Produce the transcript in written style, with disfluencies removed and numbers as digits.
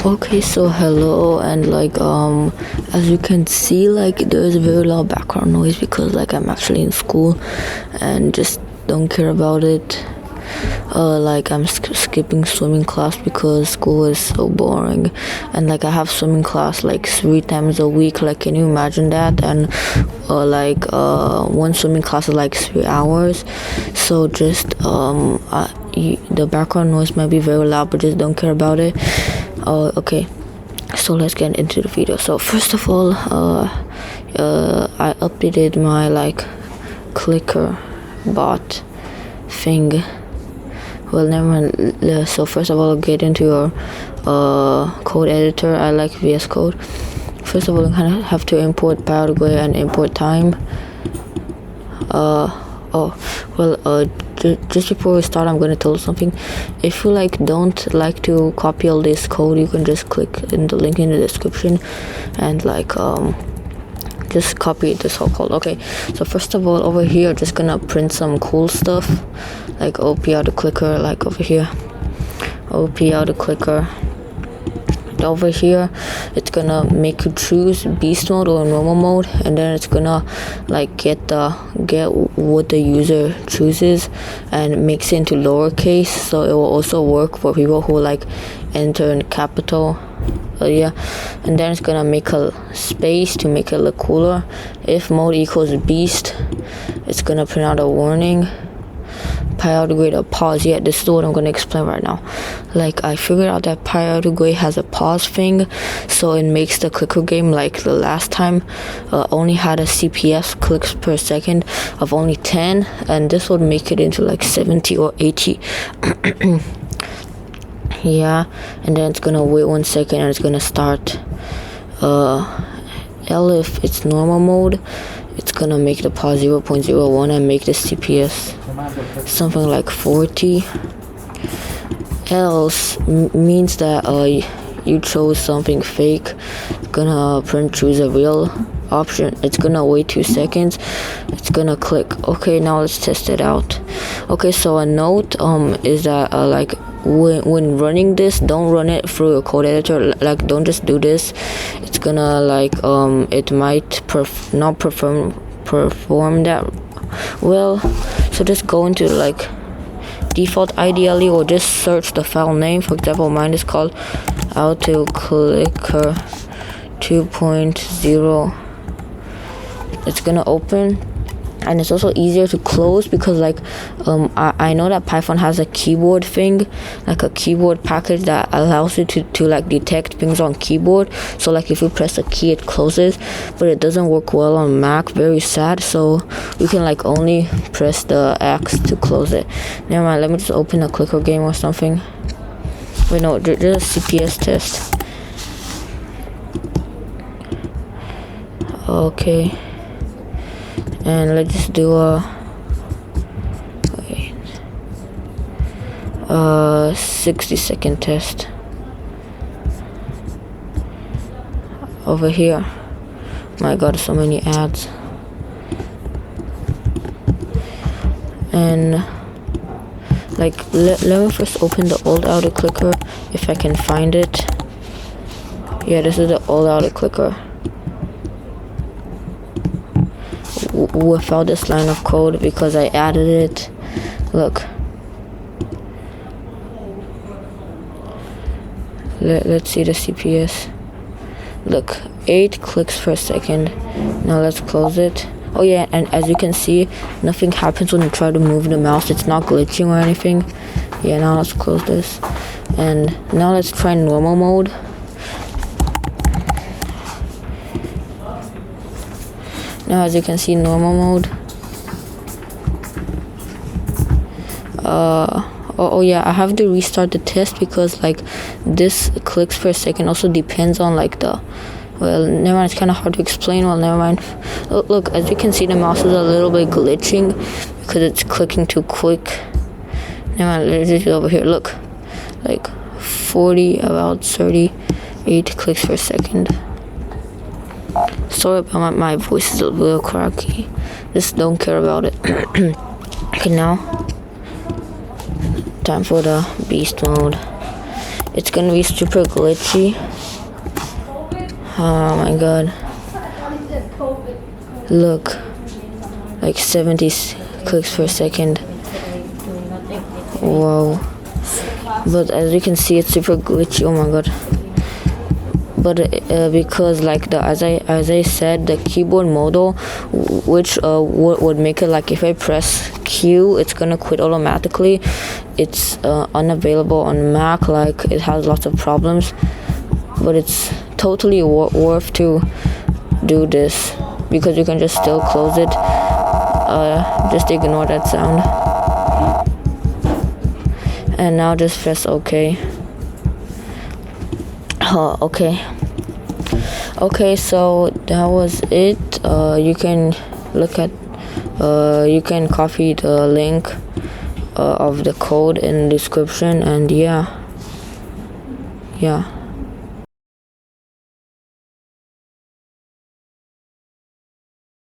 Okay, so hello, and as you can see, like there's a very loud background noise because like I'm actually in school, and just don't care about it. Like I'm skipping swimming class because school is so boring, and like I have swimming class like 3 times a week. Like, can you imagine that? And one swimming class is like 3 hours. So just the background noise might be very loud, but just don't care about it. Okay, so let's get into the video. So first of all, I updated my clicker bot thing. Well, never mind. So first of all, get into your code editor. I like VS Code. First of all, you kind of have to import Paraguay and import time. Just before we start, I'm going to tell you something. If you don't like to copy all this code, you can just click in the link in the description and just copy this whole code. Okay, so first of all, over here, just gonna print some cool stuff like OP auto clicker, like over here, OP auto clicker. Over here, it's gonna make you choose beast mode or normal mode, and then it's gonna get what the user chooses and makes it into lowercase, so it will also work for people who enter in capital. And then it's gonna make a space to make it look cooler. If mode equals beast, it's gonna print out a warning. Paraguay to pause. Yeah, this is what I'm going to explain right now. I figured out that Paraguay has a pause thing, so it makes the clicker game like the last time only had a CPS clicks per second of only 10, and this would make it into 70 or 80. Yeah, and then it's gonna wait 1 second and it's gonna start. If it's normal mode, it's gonna make the pause 0.01 and make the CPS something like 40. Else means that you chose something fake. It's gonna choose a real option. It's gonna wait 2 seconds. It's gonna click. Okay, now let's test it out. Okay, so a note is that when running this, don't run it through your code editor. Don't just do this. It's gonna it might not perform that well. So just go into default ideally, or just search the file name. For example, mine is called AutoClicker 2.0. It's gonna open, and it's also easier to close because I know that Python has a keyboard thing, a keyboard package that allows you to detect things on keyboard. So if you press a key, it closes, but it doesn't work well on Mac. Very sad. So you can only press the X to close it. Never mind, let me just open a clicker game or something. Wait, no, just a CPS test. Okay, and let's just do a 60-second test over here. My god, so many ads. And let me first open the old auto clicker if I can find it. Yeah, this is the old auto clicker without this line of code because I added it. Look, let's see the CPS. Look, 8 clicks per second. Now let's close it. Oh yeah, and as you can see, nothing happens when you try to move the mouse. It's not glitching or anything. Yeah, now let's close this, and now let's try normal mode. Now as you can see, normal mode. Oh yeah, I have to restart the test because this clicks per second also depends on well, never mind, it's kind of hard to explain. Well, never mind. Look, as you can see, the mouse is a little bit glitching because it's clicking too quick. Never mind, let's just over here. Look, about 38 clicks per second. Sorry about my voice is a little cracky. Just don't care about it. Okay, now time for the beast mode. it's gonna be super glitchy. Oh my god, look, like 70 clicks per second. Whoa. But as you can see, it's super glitchy. Oh my god. But because like as I said, the keyboard modal, which would make it like if I press Q, it's gonna quit automatically. It's unavailable on Mac. Like it has lots of problems, but it's totally worth to do this because you can just still close it. Just ignore that sound, and now just press OK. Okay, so that was it. You can look at you can copy the link of the code in the description, and yeah.